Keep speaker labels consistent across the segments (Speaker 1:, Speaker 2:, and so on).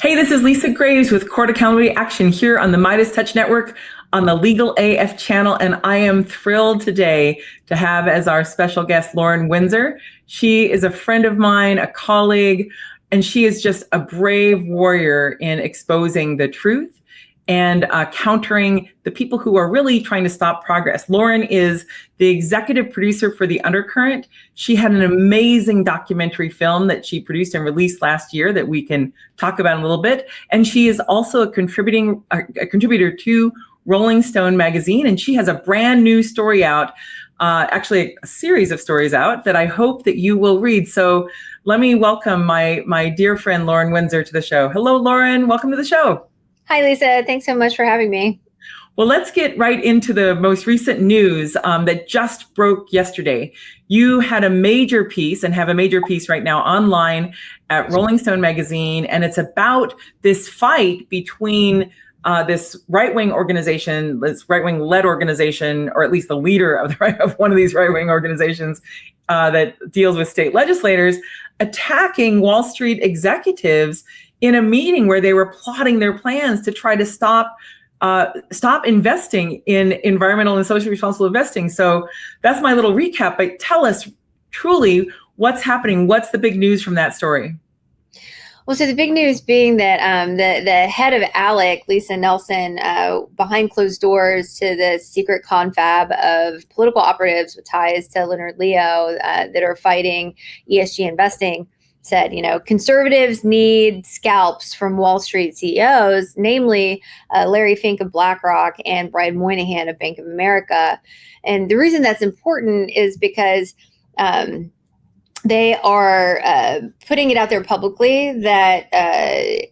Speaker 1: Hey, this is Lisa Graves with Court Accountability Action here on the Midas Touch Network on the Legal AF channel, and I am thrilled today to have as our special guest Lauren Windsor. She is a friend of mine, a colleague, and she is just a brave warrior in exposing the truth and countering the people who are really trying to stop progress. Lauren is the executive producer for the Undercurrent. She had an amazing documentary film that she produced and released last year that we can talk about in a little bit. And she is also a contributor to Rolling Stone magazine, and she has a brand new story out, actually a series of stories out that I hope that you will read. So let me welcome my dear friend Lauren Windsor to the show. Hello, Lauren. Welcome to the show.
Speaker 2: Hi, Lisa. Thanks so much for having me.
Speaker 1: Well, let's get right into the most recent news that just broke yesterday. You had a major piece and have a major piece right now online at Rolling Stone magazine, and it's about this fight between this right-wing organization, this right-wing led organization, or at least the leader of one of these right-wing organizations that deals with state legislators, attacking Wall Street executives in a meeting where they were plotting their plans to try to stop investing in environmental and socially responsible investing. So that's my little recap. But tell us truly what's happening. What's the big news from that story?
Speaker 2: Well, so the big news being that the head of ALEC, Lisa Nelson, behind closed doors to the secret confab of political operatives with ties to Leonard Leo that are fighting ESG investing, said, conservatives need scalps from Wall Street CEOs, namely Larry Fink of Blackrock and Brian Moynihan of Bank of America. And the reason that's important is because they are putting it out there publicly that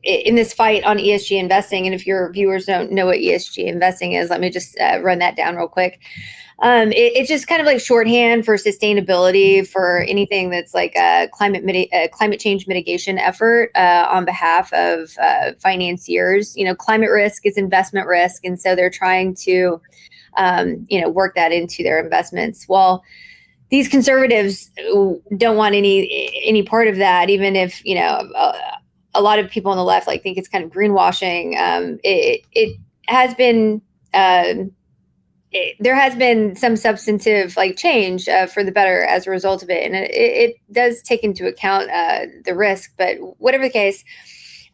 Speaker 2: in this fight on ESG investing, and if your viewers don't know what ESG investing is, let me just run that down real quick. It's just kind of like shorthand for sustainability for anything that's like a climate change mitigation effort on behalf of financiers. Climate risk is investment risk, and so they're trying to work that into their investments. Well, these conservatives don't want any part of that, even if a lot of people on the left think it's kind of greenwashing. It has been. There has been some substantive change for the better as a result of it. And it does take into account the risk. But whatever the case,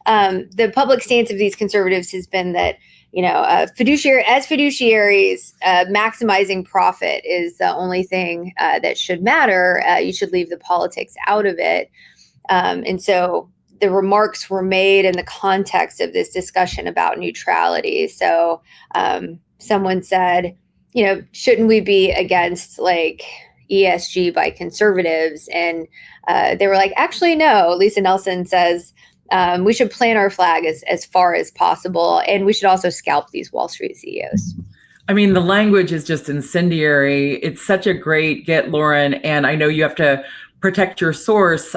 Speaker 2: the public stance of these conservatives has been that, fiduciaries, maximizing profit is the only thing that should matter. You should leave the politics out of it. And so the remarks were made in the context of this discussion about neutrality. So someone said, shouldn't we be against ESG by conservatives? And they were like, actually, no. Lisa Nelson says we should plant our flag as far as possible. And we should also scalp these Wall Street CEOs.
Speaker 1: I mean, the language is just incendiary. It's such a great get, Lauren. And I know you have to protect your source.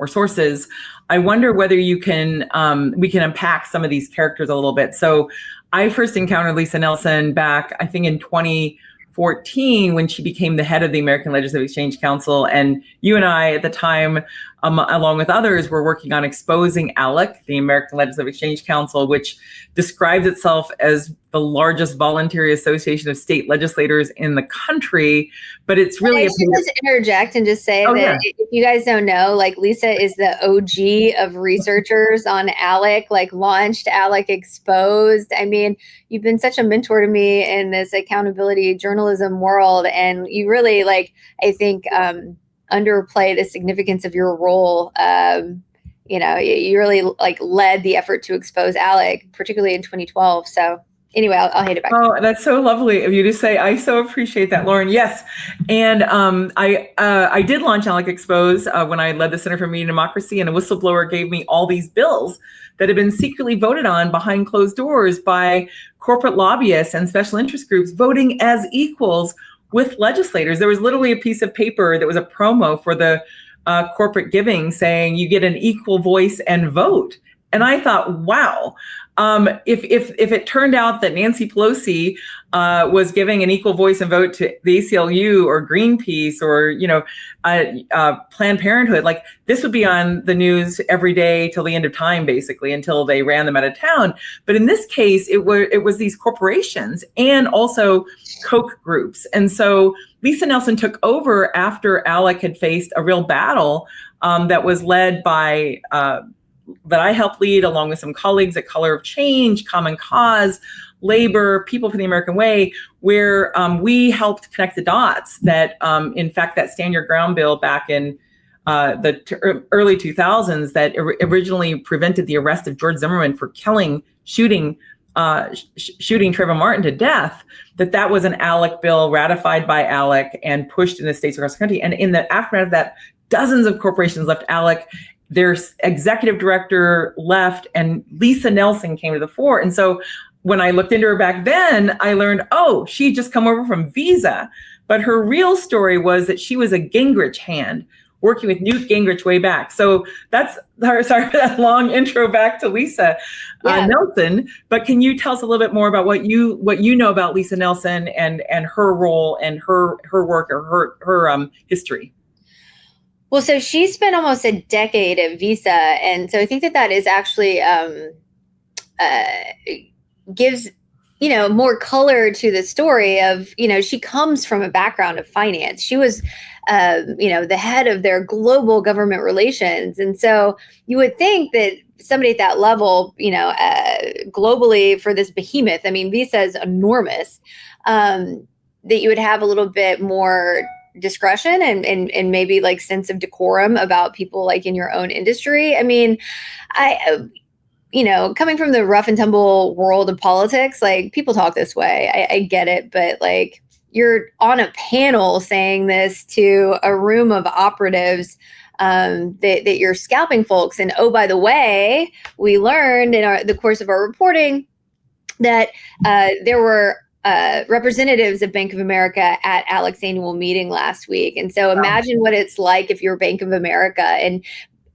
Speaker 1: Sources. I wonder whether we can unpack some of these characters a little bit. So I first encountered Lisa Nelson back, I think, in 2014 when she became the head of the American Legislative Exchange Council. And you and I at the time, along with others, were working on exposing ALEC, the American Legislative Exchange Council, which describes itself as the largest voluntary association of state legislators in the country. But it's really—
Speaker 2: I should just interject and just say if you guys don't know, Lisa is the OG of researchers on ALEC, launched ALEC Exposed. I mean, you've been such a mentor to me in this accountability journalism world. And you really, I think, underplay the significance of your role. You really led the effort to expose ALEC, particularly in 2012. So anyway, I'll hand it back.
Speaker 1: Oh, that's so lovely of you to say. I so appreciate that, Lauren. Yes. And I did launch ALEC Expose when I led the Center for Media Democracy, and a whistleblower gave me all these bills that had been secretly voted on behind closed doors by corporate lobbyists and special interest groups voting as equals with legislators. There was literally a piece of paper that was a promo for the corporate giving saying you get an equal voice and vote. And I thought, wow, if it turned out that Nancy Pelosi was giving an equal voice and vote to the ACLU or Greenpeace or, Planned Parenthood, like this would be on the news every day till the end of time, basically, until they ran them out of town. But in this case, it was these corporations and also Koch groups. And so Lisa Nelson took over after Alec had faced a real battle that was led by that I helped lead along with some colleagues at Color of Change, Common Cause, Labor, People for the American Way, where we helped connect the dots that, in fact, that Stand Your Ground bill back in the early 2000s that originally prevented the arrest of George Zimmerman for shooting Trayvon Martin to death, that was an ALEC bill ratified by ALEC and pushed in the states across the country. And in the aftermath of that, dozens of corporations left ALEC. Their executive director left, and Lisa Nelson came to the fore. And so when I looked into her back then, I learned, she'd just come over from Visa. But her real story was that she was a Gingrich hand working with Newt Gingrich way back. So that's sorry for that long intro back to Lisa Nelson. But can you tell us a little bit more about what you know about Lisa Nelson and her role and her work or her history?
Speaker 2: Well, so she spent almost a decade at Visa. And so I think that is actually gives, more color to the story of, she comes from a background of finance. She was, the head of their global government relations. And so you would think that somebody at that level, globally for this behemoth, I mean, Visa is enormous, that you would have a little bit more discretion and maybe like sense of decorum about people like in your own industry. I mean, coming from the rough and tumble world of politics, like people talk this way. I get it, but like you're on a panel saying this to a room of operatives that you're scalping folks. And by the way, we learned in the course of our reporting that there were representatives of Bank of America at Alec's annual meeting last week. And so imagine what it's like if you're Bank of America. And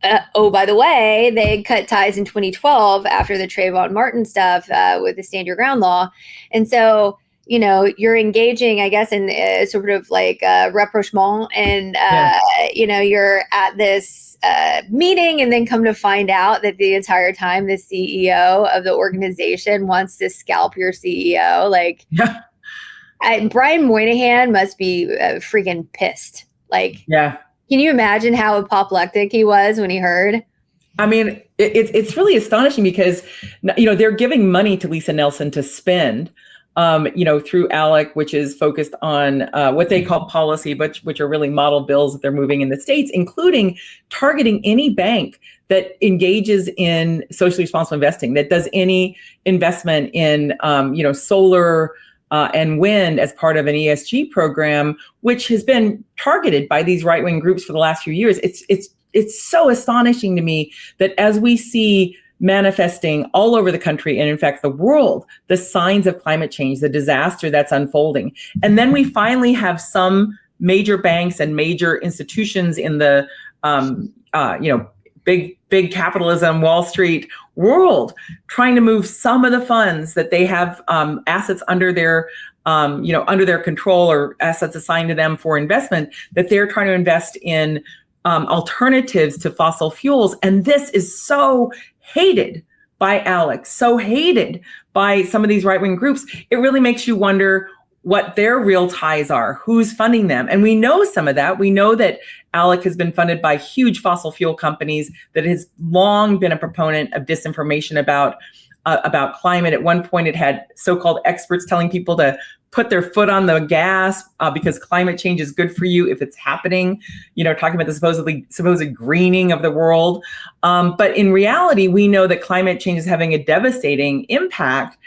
Speaker 2: by the way, they cut ties in 2012 after the Trayvon Martin stuff with the Stand Your Ground law. And so, you're engaging, I guess, in sort of like rapprochement and, you're at this meeting and then come to find out that the entire time the CEO of the organization wants to scalp your CEO. Like, Brian Moynihan must be freaking pissed. Like, can you imagine how apoplectic he was when he heard?
Speaker 1: I mean, it's really astonishing because, they're giving money to Lisa Nelson to spend, through ALEC, which is focused on what they call policy, but which are really model bills that they're moving in the states, including targeting any bank that engages in socially responsible investing, that does any investment in, solar and wind as part of an ESG program, which has been targeted by these right-wing groups for the last few years. It's so astonishing to me that as we see manifesting all over the country and in fact the world, the signs of climate change, the disaster that's unfolding. And then we finally have some major banks and major institutions in the big capitalism, Wall Street world trying to move some of the funds that they have assets under their control or assets assigned to them for investment, that they're trying to invest in alternatives to fossil fuels. And this is so hated by ALEC, so hated by some of these right-wing groups. It really makes you wonder what their real ties are, who's funding them. And we know some of that. We know that ALEC has been funded by huge fossil fuel companies, that has long been a proponent of disinformation about climate. At one point, it had so-called experts telling people to put their foot on the gas because climate change is good for you if it's happening, talking about the supposed greening of the world. But in reality, we know that climate change is having a devastating impact.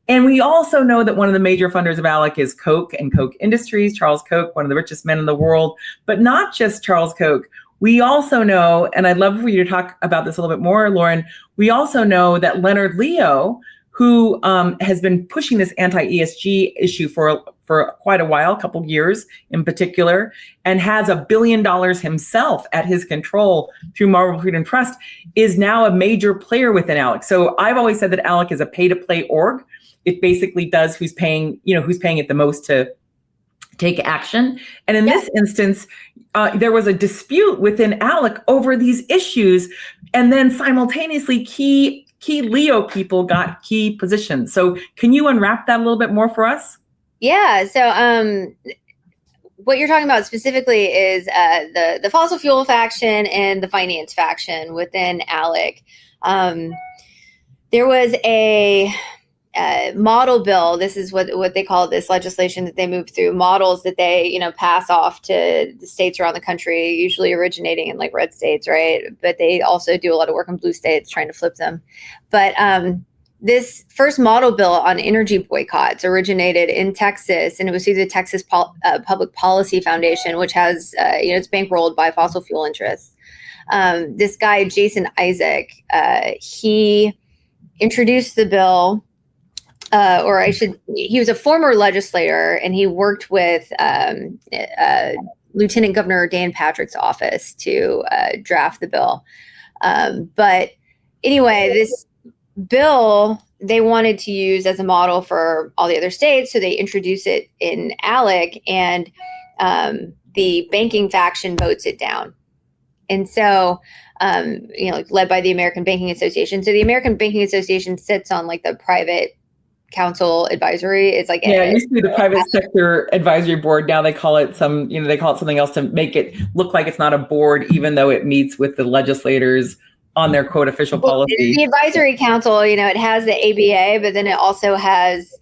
Speaker 1: And we also know that one of the major funders of ALEC is Koch and Koch Industries, Charles Koch, one of the richest men in the world, but not just Charles Koch. We also know, and I'd love for you to talk about this a little bit more, Lauren, we also know that Leonard Leo, who has been pushing this anti-ESG issue for for quite a while, a couple years in particular, and has $1 billion himself at his control through Marble Freedom Trust, is now a major player within ALEC. So I've always said that ALEC is a pay-to-play org. It basically does who's paying it the most to take action. And in this instance, there was a dispute within ALEC over these issues, and then simultaneously key Leo people got key positions. So can you unwrap that a little bit more for us?
Speaker 2: Yeah. So what you're talking about specifically is the fossil fuel faction and the finance faction within ALEC. There was a model bill. This is what they call this legislation that they move through, models that they pass off to the states around the country, usually originating in like red states, right? But they also do a lot of work in blue states trying to flip them. But this first model bill on energy boycotts originated in Texas, and it was through the Texas Public Policy Foundation, which has, it's bankrolled by fossil fuel interests. This guy, Jason Isaac, he introduced the bill, he was a former legislator, and he worked with Lieutenant Governor Dan Patrick's office to draft the bill. But anyway, this bill they wanted to use as a model for all the other states, so they introduce it in ALEC, and the banking faction votes it down. And so, led by the American Banking Association. So the American Banking Association sits on like the private council advisory. It's like
Speaker 1: it used to be the private sector advisory board. Now they call it something else to make it look like it's not a board, even though it meets with the legislators on their quote official policy.
Speaker 2: The advisory council, it has the ABA, but then it also has,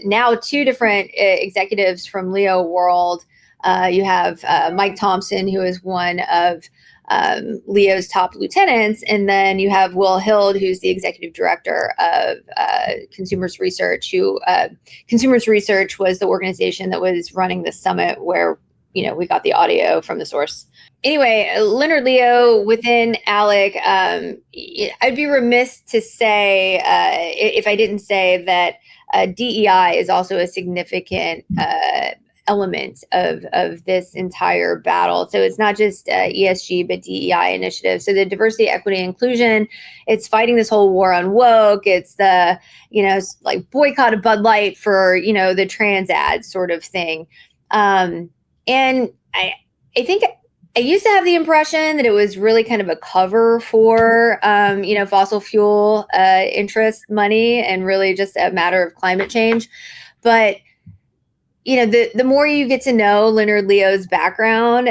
Speaker 2: now two different executives from Leo World. You have Mike Thompson, who is one of Leo's top lieutenants, and then you have Will Hild, who's the executive director of Consumers Research. Consumers Research was the organization that was running the summit where we got the audio from the source. Anyway, Leonard Leo within ALEC, I'd be remiss to say if I didn't say that DEI is also a significant element of this entire battle. So it's not just ESG, but DEI initiatives. So the diversity, equity, inclusion, it's fighting this whole war on woke. It's the, like boycott of Bud Light for, the trans ads sort of thing. And I think I used to have the impression that it was really kind of a cover for, fossil fuel interest money and really just a matter of climate change. But the more you get to know Leonard Leo's background,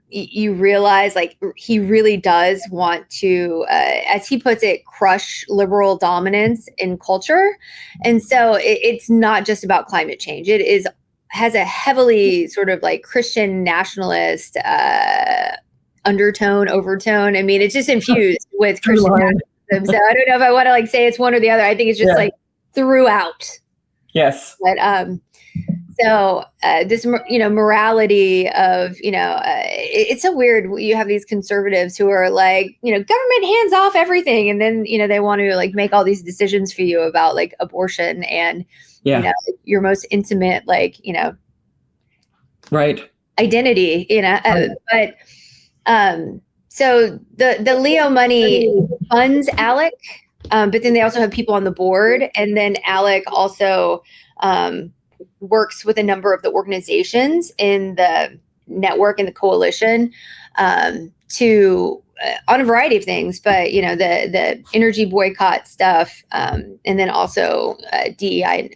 Speaker 2: you realize like he really does want to, as he puts it, crush liberal dominance in culture. And so it's not just about climate change. It has a heavily sort of like Christian nationalist overtone. I mean, it's just infused with Christian nationalism. So I don't know if I want to like say it's one or the other. I think it's just like throughout.
Speaker 1: Yes.
Speaker 2: But so this, morality of, it's so weird. You have these conservatives who are like, government hands off everything. And then, they want to like make all these decisions for you about like abortion and, your most intimate, like,
Speaker 1: right.
Speaker 2: identity, but so the Leo money funds ALEC, but then they also have people on the board. And then ALEC also, works with a number of the organizations in the network and the coalition to on a variety of things, but the energy boycott stuff, and then also DEI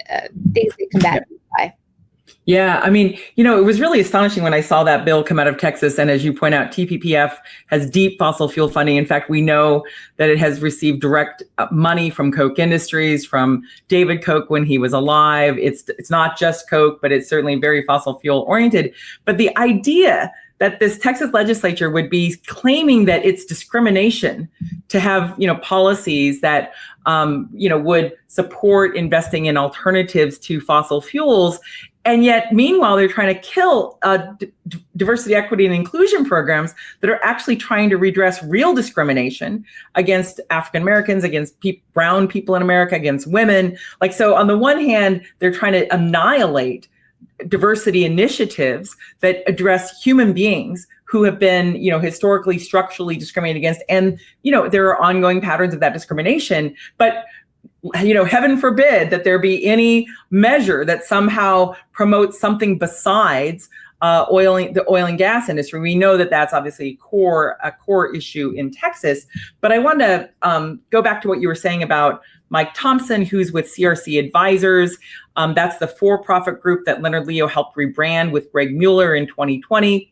Speaker 2: things that combat DEI.
Speaker 1: Yeah, I mean, it was really astonishing when I saw that bill come out of Texas. And as you point out, TPPF has deep fossil fuel funding. In fact, we know that it has received direct money from Koch Industries, from David Koch when he was alive. It's not just Koch, but it's certainly very fossil fuel oriented. But the idea that this Texas legislature would be claiming that it's discrimination to have, policies that, would support investing in alternatives to fossil fuels And yet, meanwhile, they're trying to kill diversity, equity, and inclusion programs that are actually trying to redress real discrimination against African Americans, against brown people in America, against women. Like, so on the one hand, they're trying to annihilate diversity initiatives that address human beings who have been, historically, structurally discriminated against. And, there are ongoing patterns of that discrimination. But heaven forbid that there be any measure that somehow promotes something besides the oil and gas industry. We know that that's obviously a core issue in Texas. But I want to go back to what you were saying about Mike Thompson, who's with CRC Advisors. That's the for-profit group that Leonard Leo helped rebrand with Greg Mueller in 2020.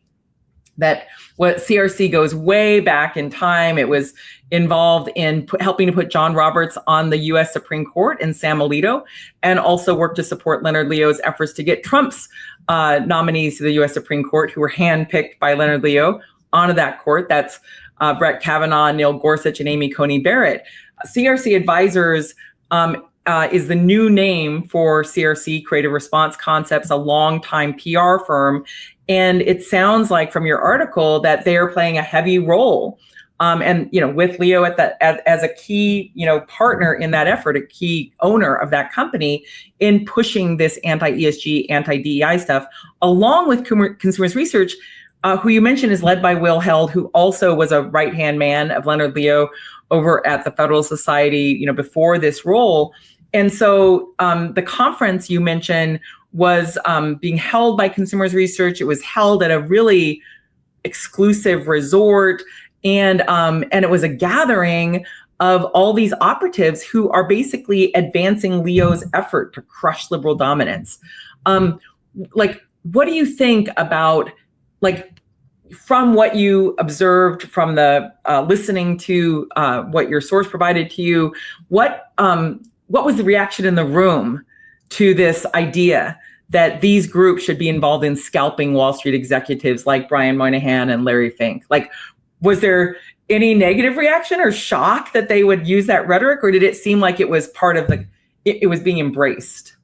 Speaker 1: That what CRC goes way back in time. It was involved in helping to put John Roberts on the U.S. Supreme Court and Sam Alito, and also worked to support Leonard Leo's efforts to get Trump's nominees to the U.S. Supreme Court, who were handpicked by Leonard Leo, onto that court. That's Brett Kavanaugh, Neil Gorsuch, and Amy Coney Barrett. CRC Advisors is the new name for CRC, Creative Response Concepts, a longtime PR firm. And it sounds like from your article that they are playing a heavy role, and with Leo as a key partner in that effort, a key owner of that company in pushing this anti-ESG, anti-DEI stuff, along with Consumers Research, who you mentioned is led by Will Held, who also was a right-hand man of Leonard Leo over at the Federal Society, before this role. And so the conference you mentioned was being held by Consumers Research. It was held at a really exclusive resort, and it was a gathering of all these operatives who are basically advancing Leo's effort to crush liberal dominance. What do you think about, from what you observed from the listening to what your source provided to you, what was the reaction in the room to this idea that these groups should be involved in scalping Wall Street executives like Brian Moynihan and Larry Fink? Was there any negative reaction or shock that they would use that rhetoric, or did it seem like it was part of it was being embraced?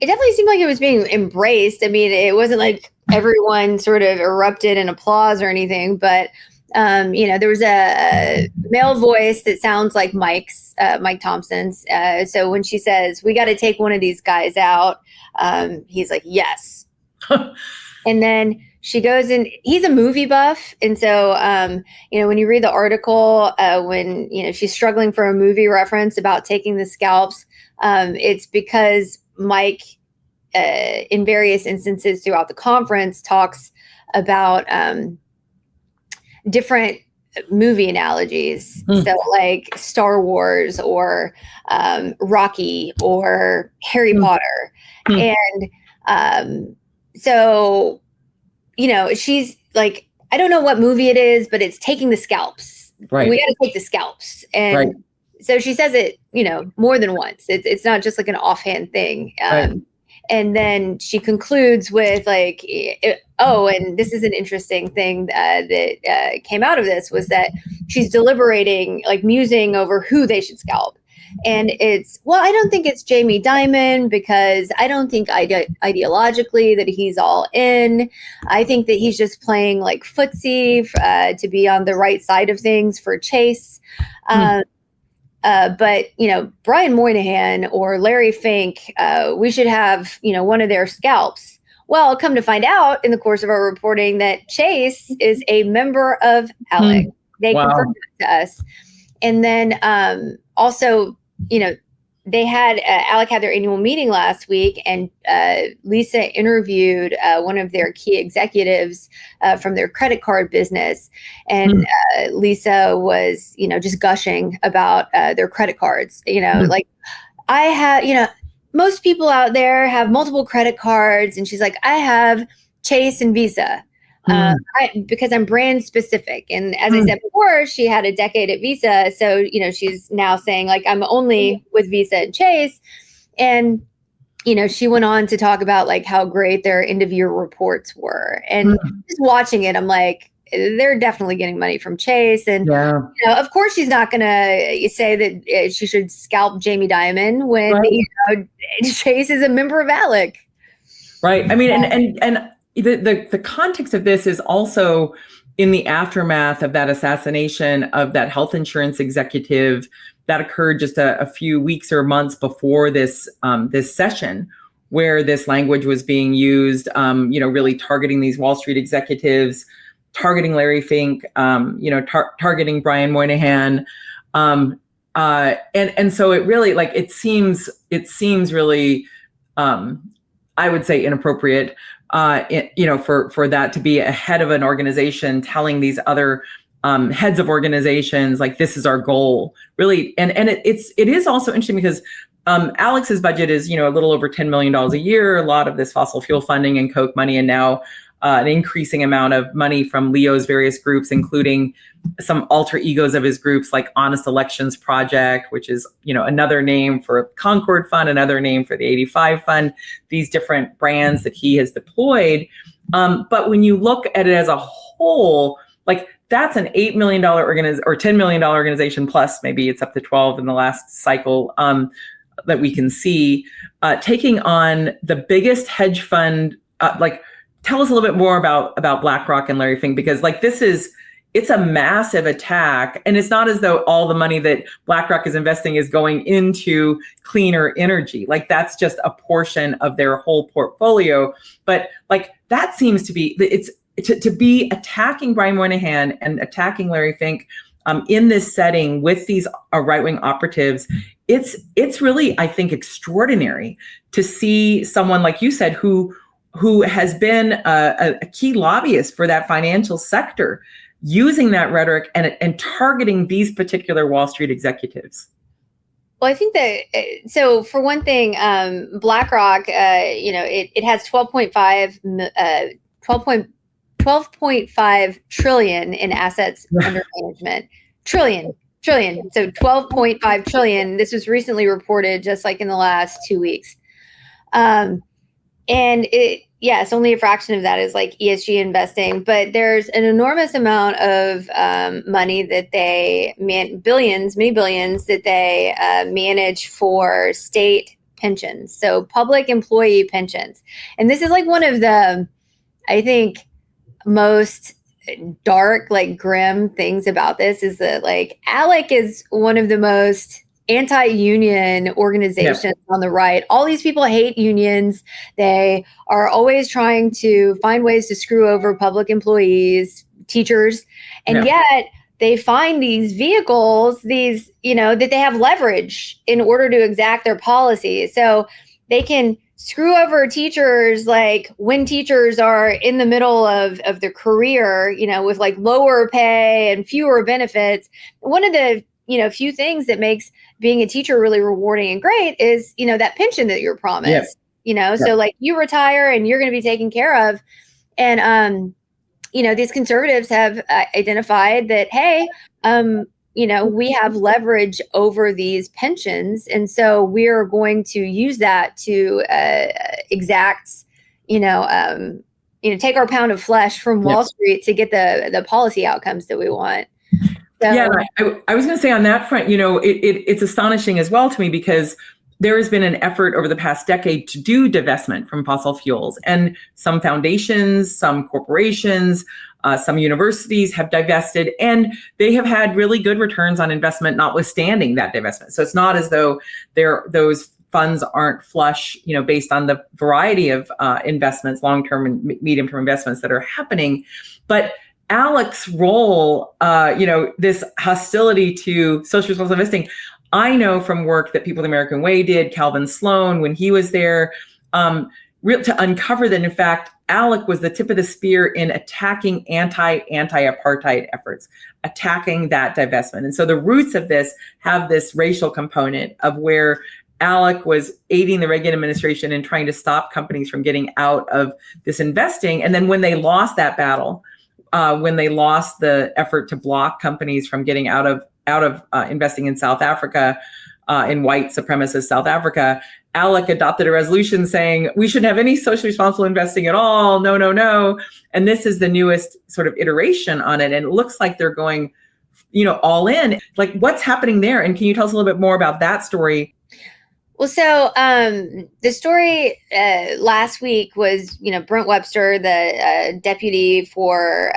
Speaker 2: It definitely seemed like it was being embraced. I mean, it wasn't like everyone sort of erupted in applause or anything, but there was a male voice that sounds like Mike Thompson's. So when she says, "We got to take one of these guys out," he's like, "Yes." And then she goes in. He's a movie buff, and so when you read the article, when she's struggling for a movie reference about taking the scalps, it's because Mike, in various instances throughout the conference, talks about different movie analogies. So like Star Wars or Rocky or Harry Potter. And so, she's like, I don't know what movie it is, but it's taking the scalps. Right. We got to take the scalps. And so she says it, more than once. It's not just like an offhand thing. And then she concludes with and this is an interesting thing that came out of this, was that she's deliberating, musing over who they should scalp. And I don't think it's Jamie Dimon, because I don't think ideologically that he's all in. I think that he's just playing footsie to be on the right side of things for Chase. But Brian Moynihan or Larry Fink, we should have, one of their scalps. Well, come to find out in the course of our reporting that Chase is a member of ALEC. They confirmed it to us. And then also, they had ALEC had their annual meeting last week, and Lisa interviewed one of their key executives from their credit card business. And Lisa was, just gushing about their credit cards. I have, most people out there have multiple credit cards. And she's like, I have Chase and Visa. Because I'm brand specific. And as I said before, she had a decade at Visa. So, she's now saying I'm only with Visa and Chase. And, she went on to talk about how great their end of year reports were. And just watching it, I'm like, they're definitely getting money from Chase. And, of course, she's not going to say that she should scalp Jamie Dimon when, Chase is a member of ALEC.
Speaker 1: Right. I mean, and the context of this is also in the aftermath of that assassination of that health insurance executive that occurred just a few weeks or months before this this session, where this language was being used, really targeting these Wall Street executives, targeting Larry Fink, targeting Brian Moynihan. And so it really, like, it seems really, I would say, inappropriate, for that to be a head of an organization telling these other heads of organizations, like, this is our goal, really. And it is also interesting because Alex's budget is, a little over $10 million a year, a lot of this fossil fuel funding and Koch money, and now an increasing amount of money from Leo's various groups, including some alter egos of his groups, like Honest Elections Project, which is, another name for Concord Fund, another name for the 85 Fund, these different brands that he has deployed. But when you look at it as a whole, like, that's an $8 million or $10 million organization, plus maybe it's up to 12 in the last cycle, that we can see, taking on the biggest hedge fund. Tell us a little bit more about Blackrock and Larry Fink, because, like, it's a massive attack, and it's not as though all the money that Blackrock is investing is going into cleaner energy. Like, that's just a portion of their whole portfolio. But, like, that seems to be to be attacking Brian Moynihan and attacking Larry Fink in this setting with these right-wing operatives. It's really, I think, extraordinary to see someone, like you said, who has been a key lobbyist for that financial sector, using that rhetoric and targeting these particular Wall Street executives.
Speaker 2: Well, I think that, so for one thing, BlackRock, it has 12.5 trillion in assets under management. Trillion. So 12.5 trillion. This was recently reported just like in the last 2 weeks. And it's only a fraction of that is like ESG investing, but there's an enormous amount of money that they many billions that they manage for state pensions, so public employee pensions. And this is like one of the, I think, most dark, like, grim things about this is that, like, ALEC is one of the most anti-union organizations on the right. All these people hate unions. They are always trying to find ways to screw over public employees, teachers, and yet they find these vehicles, that they have leverage in order to exact their policies. So they can screw over teachers, like, when teachers are in the middle of their career, with, like, lower pay and fewer benefits. One of the few things that makes being a teacher really rewarding and great is, that pension that you're promised, so, like, you retire and you're going to be taken care of. And, these conservatives have identified that, hey, we have leverage over these pensions. And so we're going to use that to exact, take our pound of flesh from Wall Street to get the policy outcomes that we want. So,
Speaker 1: I was going to say on that front, it's astonishing as well to me, because there has been an effort over the past decade to do divestment from fossil fuels, and some foundations, some corporations, some universities have divested, and they have had really good returns on investment, notwithstanding that divestment. So it's not as though those funds aren't flush, based on the variety of investments, long-term and medium-term investments that are happening. But Alec's role, this hostility to social responsible investing, I know from work that People of the American Way did, Calvin Sloan, when he was there, to uncover that, in fact, Alec was the tip of the spear in attacking anti-apartheid efforts, attacking that divestment. And so the roots of this have this racial component of where Alec was aiding the Reagan administration in trying to stop companies from getting out of this investing. And then when they lost that battle, when they lost the effort to block companies from getting out of investing in South Africa, in white supremacist South Africa, Alec adopted a resolution saying we shouldn't have any socially responsible investing at all. No. And this is the newest sort of iteration on it. And it looks like they're going, all in. Like, what's happening there? And can you tell us a little bit more about that story?
Speaker 2: Well, so the story last week was, Brent Webster, the deputy for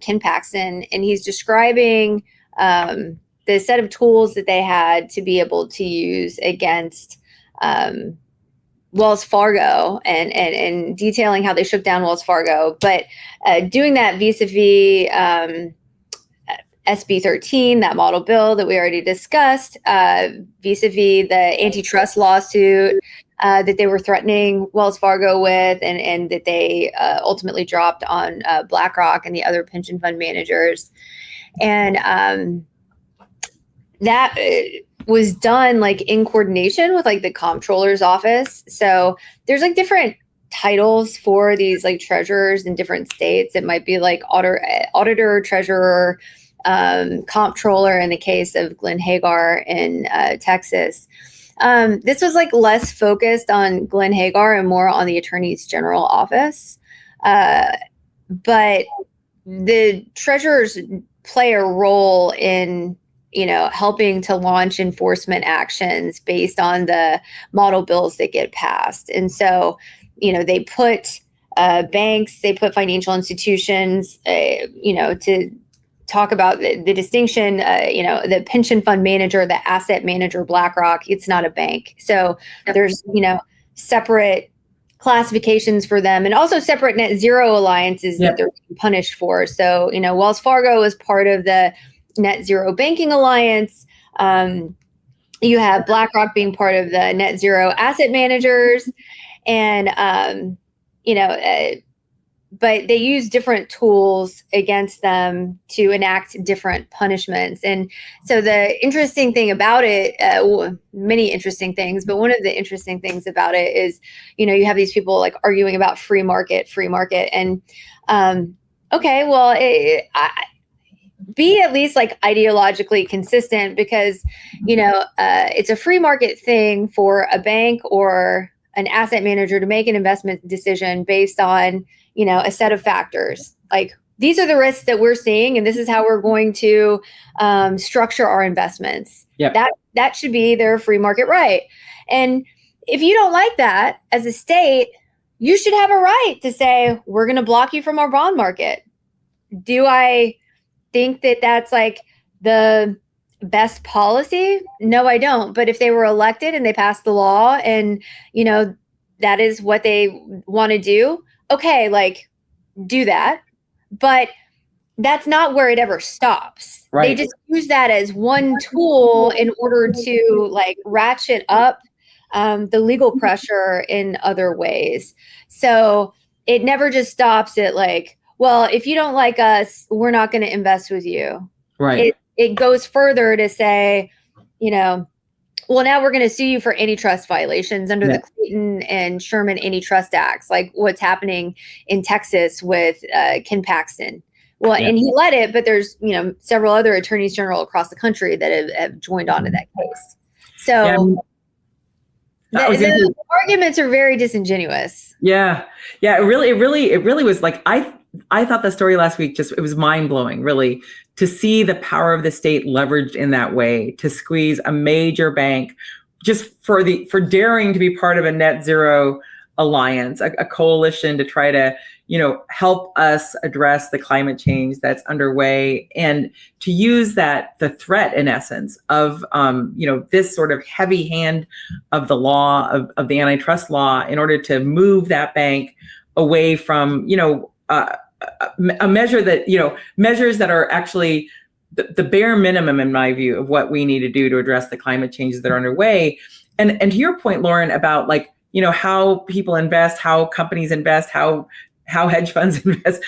Speaker 2: Ken Paxton, and he's describing the set of tools that they had to be able to use against Wells Fargo and detailing how they shook down Wells Fargo, but doing that vis-a-vis SB 13, that model bill that we already discussed, vis-a-vis the antitrust lawsuit that they were threatening Wells Fargo with, and that they ultimately dropped on BlackRock and the other pension fund managers. And that was done like in coordination with like the comptroller's office. So there's like different titles for these like treasurers in different states. It might be like auditor, treasurer, comptroller in the case of Glenn Hagar in Texas. This was like less focused on Glenn Hagar and more on the Attorney's General office. But the treasurers play a role in, helping to launch enforcement actions based on the model bills that get passed. And so, they put banks, they put financial institutions, to talk about the distinction, the pension fund manager, the asset manager, BlackRock, it's not a bank. So there's, separate classifications for them, and also separate net zero alliances that they're being punished for. So, Wells Fargo is part of the net zero banking alliance. You have BlackRock being part of the net zero asset managers, and, but they use different tools against them to enact different punishments. And so the interesting thing about it, many interesting things, but one of the interesting things about it is, you have these people like arguing about free market. And okay, well, be at least like ideologically consistent, because, it's a free market thing for a bank or an asset manager to make an investment decision based on, a set of factors. Like, these are the risks that we're seeing, and this is how we're going to structure our investments.
Speaker 1: Yep.
Speaker 2: That should be their free market right. And if you don't like that as a state, you should have a right to say, we're going to block you from our bond market. Do I think that that's like the best policy? No, I don't. But if they were elected and they passed the law and, that is what they want to do, okay, like, do that. But that's not where it ever stops.
Speaker 1: Right.
Speaker 2: They just use that as one tool in order to like ratchet up the legal pressure in other ways. So it never just stops at like, well, if you don't like us, we're not going to invest with you.
Speaker 1: Right.
Speaker 2: It goes further to say, well, now we're going to sue you for antitrust violations under the Clayton and Sherman antitrust acts, like what's happening in Texas with Ken Paxton. Well, and he led it, but there's, several other attorneys general across the country that have joined on to that case. So the arguments are very disingenuous.
Speaker 1: Yeah. It really was like, I thought the story last week, it was mind blowing, really, to see the power of the state leveraged in that way to squeeze a major bank just for daring to be part of a net zero alliance, a coalition to try to, help us address the climate change that's underway, and to use the threat in essence of, this sort of heavy hand of the law, of the antitrust law, in order to move that bank away from, a measure that, measures that are actually the bare minimum, in my view, of what we need to do to address the climate changes that are underway. And to your point, Lauren, about like, how people invest, how companies invest, how hedge funds invest,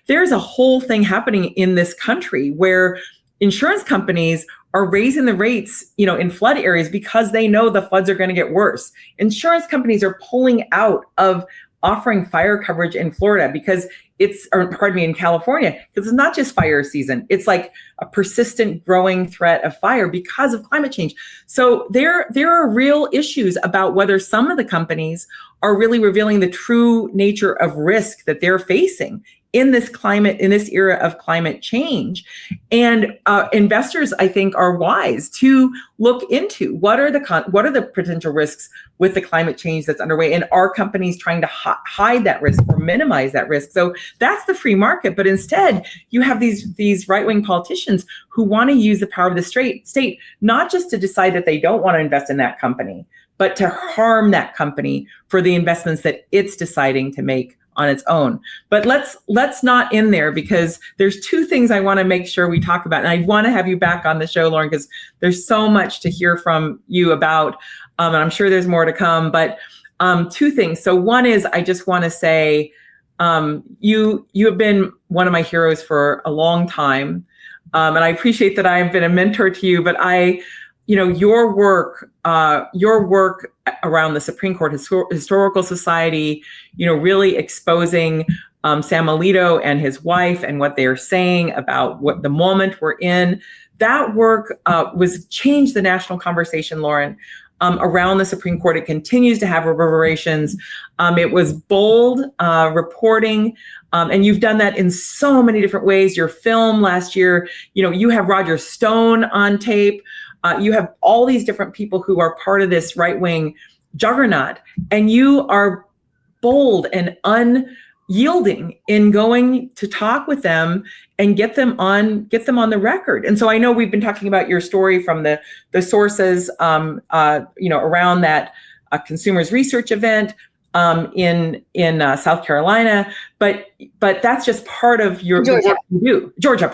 Speaker 1: there's a whole thing happening in this country where insurance companies are raising the rates, in flood areas because they know the floods are going to get worse. Insurance companies are pulling out of offering fire coverage in Florida because in California, because it's not just fire season. It's like a persistent growing threat of fire because of climate change. So there are real issues about whether some of the companies are really revealing the true nature of risk that they're facing in this era of climate change. And investors, I think, are wise to look into what are the potential risks with the climate change that's underway, and are companies trying to hide that risk or minimize that risk? So that's the free market. But instead, you have these right-wing politicians who want to use the power of the state, not just to decide that they don't want to invest in that company, but to harm that company for the investments that it's deciding to make on its own. But let's not end there, because there's two things I want to make sure we talk about. And I want to have you back on the show, Lauren, because there's so much to hear from you about, and I'm sure there's more to come. But two things. So one is, I just want to say, you have been one of my heroes for a long time. And I appreciate that I've been a mentor to you, but your work around the Supreme Court Historical Society, really exposing Sam Alito and his wife and what they are saying about what the moment we're in, that work was changed the national conversation, Lauren, around the Supreme Court. It continues to have reverberations. It was bold reporting, and you've done that in so many different ways. Your film last year, you have Roger Stone on tape. You have all these different people who are part of this right-wing juggernaut, and you are bold and unyielding in going to talk with them and get them on the record. And so I know we've been talking about your story from the sources, around that consumers research event in South Carolina, but that's just part of the work you do. Georgia,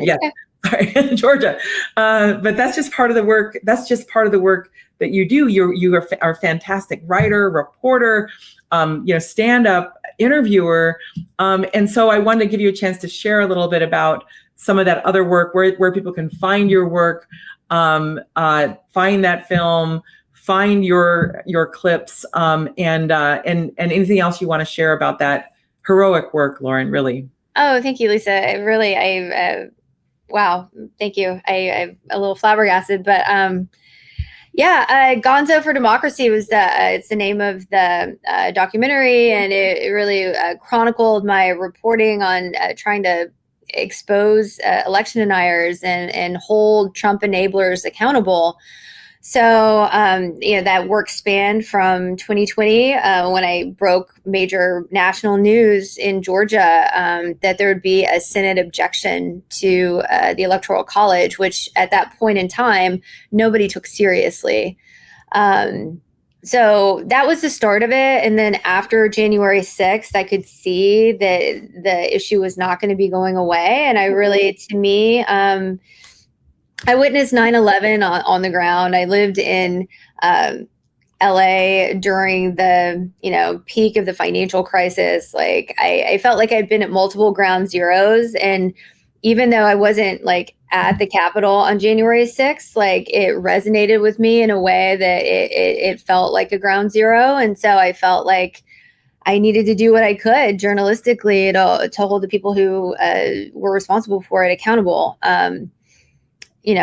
Speaker 1: yes. Sorry, Georgia. But that's just part of the work. That's just part of the work that you do. You are a fantastic writer, reporter, stand-up interviewer. And so I wanted to give you a chance to share a little bit about some of that other work, where people can find your work, find that film, find your clips, and anything else you want to share about that heroic work, Lauren, really.
Speaker 2: Oh, thank you, Lisa. Wow, thank you. I'm a little flabbergasted, but Gonzo for Democracy was it's the name of the documentary, and it really chronicled my reporting on trying to expose election deniers and hold Trump enablers accountable. So, that work spanned from 2020, when I broke major national news in Georgia, that there would be a Senate objection to the Electoral College, which at that point in time, nobody took seriously. So that was the start of it. And then after January 6th, I could see that the issue was not going to be going away. And I witnessed 9/11 on the ground. I lived in LA during the peak of the financial crisis. Like I felt like I'd been at multiple ground zeros, and even though I wasn't at the Capitol on January 6th, it resonated with me in a way that it felt like a ground zero. And so I felt like I needed to do what I could journalistically to hold the people who were responsible for it accountable.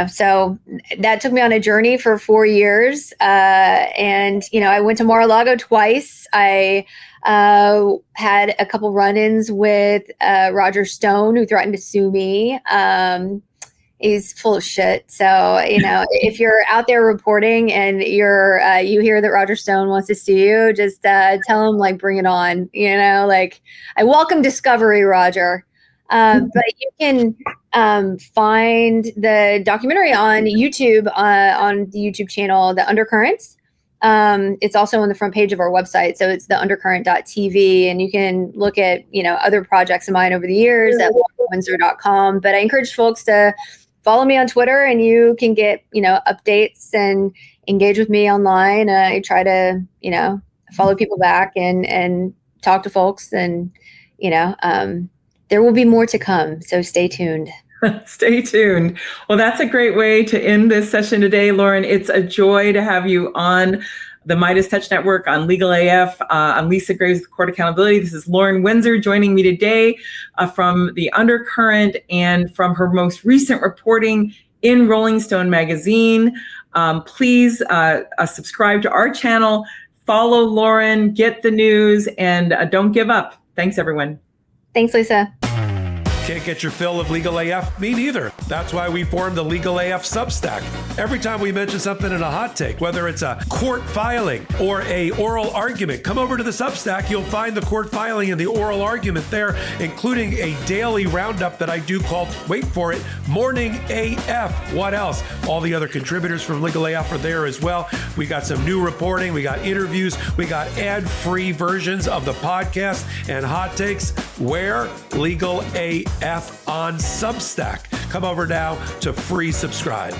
Speaker 2: So that took me on a journey for 4 years. And I went to Mar-a-Lago twice. I had a couple run-ins with Roger Stone, who threatened to sue me. He's full of shit. So, if you're out there reporting and you hear that Roger Stone wants to sue you, just tell him, bring it on. I welcome discovery, Roger. But you can find the documentary on YouTube, on the YouTube channel, The Undercurrent. It's also on the front page of our website. So it's theundercurrent.tv. And you can look at, other projects of mine over the years at LaurenWindsor.com. But I encourage folks to follow me on Twitter, and you can get, updates and engage with me online. I try to, follow people back and talk to folks, and, there will be more to come, so stay tuned.
Speaker 1: Stay tuned. Well, that's a great way to end this session today, Lauren. It's a joy to have you on the Midas Touch Network, on Legal AF. I'm Lisa Graves with Court Accountability. This is Lauren Windsor joining me today from the Undercurrent and from her most recent reporting in Rolling Stone magazine. Please subscribe to our channel, follow Lauren, get the news, and don't give up. Thanks, everyone.
Speaker 2: Thanks, Lisa.
Speaker 3: Can't get your fill of Legal AF? Me neither. That's why we formed the Legal AF Substack. Every time we mention something in a hot take, whether it's a court filing or a oral argument, come over to the Substack. You'll find the court filing and the oral argument there, including a daily roundup that I do called, wait for it, Morning AF. What else? All the other contributors from Legal AF are there as well. We got some new reporting. We got interviews. We got ad-free versions of the podcast and hot takes. Where? Legal AF on Substack. Come over now to free subscribe.